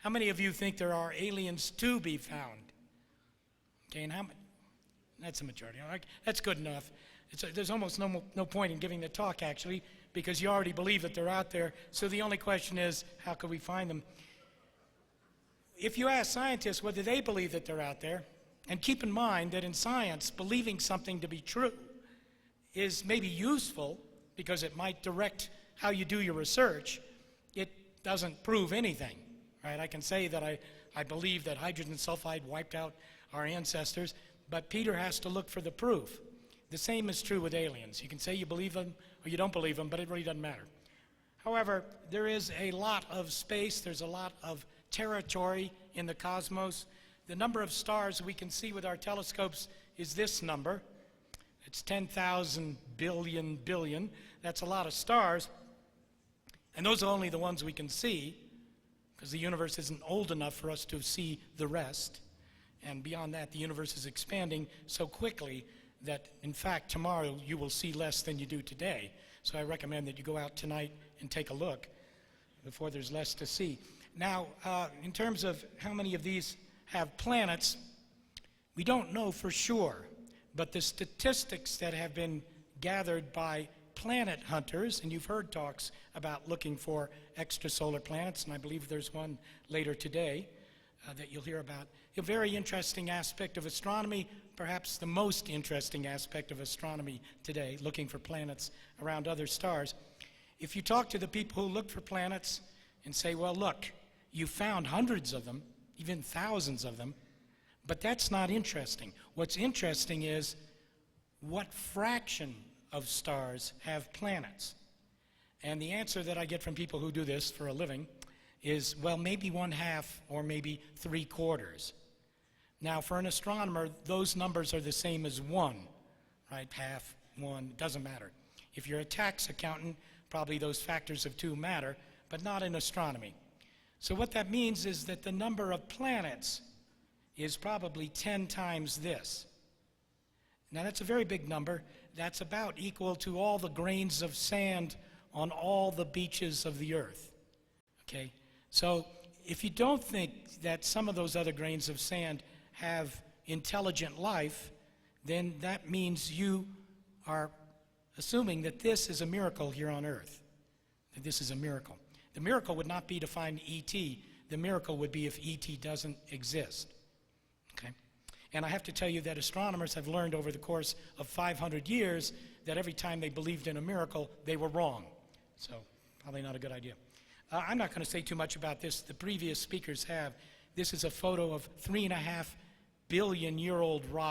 How many of you think there are aliens to be found? Okay, and how many? That's a majority. All right, that's good enough. There's almost no point in giving the talk, actually, because you already believe that they're out there. So the only question is, how can we find them? If you ask scientists whether they believe that they're out there, and keep in mind that in science, believing something to be true is maybe useful because it might direct how you do your research, it doesn't prove anything, right? I can say that I believe that hydrogen sulfide wiped out our ancestors, but Peter has to look for the proof. The same is true with aliens. You can say you believe them or you don't believe them, but it really doesn't matter. However, there is a lot of space, there's a lot of territory in the cosmos. The number of stars we can see with our telescopes is this number. It's 10,000 billion. That's a lot of stars. And those are only the ones we can see, because the universe isn't old enough for us to see the rest. And beyond that, the universe is expanding so quickly that, in fact, tomorrow you will see less than you do today. So I recommend that you go out tonight and take a look before there's less to see. Now, in terms of how many of these have planets, we don't know for sure, but the statistics that have been gathered by planet hunters, and you've heard talks about looking for extrasolar planets, and I believe there's one later today that you'll hear about. A very interesting aspect of astronomy, perhaps the most interesting aspect of astronomy today, looking for planets around other stars. If you talk to the people who look for planets and say, well, look, you found hundreds of them, even thousands of them, but that's not interesting. What's interesting is what fraction of stars have planets. And the answer that I get from people who do this for a living is, well, maybe 1/2 or maybe 3/4. Now, for an astronomer, those numbers are the same as 1, right? 1/2, 1, it doesn't matter. If you're a tax accountant, probably those factors of 2 matter, but not in astronomy. So what that means is that the number of planets is probably 10 times this. Now, that's a very big number. That's about equal to all the grains of sand on all the beaches of the earth. Okay? So if you don't think that some of those other grains of sand have intelligent life, then that means you are assuming that this is a miracle here on earth, that this is a miracle. The miracle would not be to find E.T. The miracle would be if E.T. doesn't exist. Okay? And I have to tell you that astronomers have learned over the course of 500 years that every time they believed in a miracle, they were wrong. So probably not a good idea. I'm not going to say too much about this. The previous speakers have. This is a photo of 3.5 billion-year-old rock.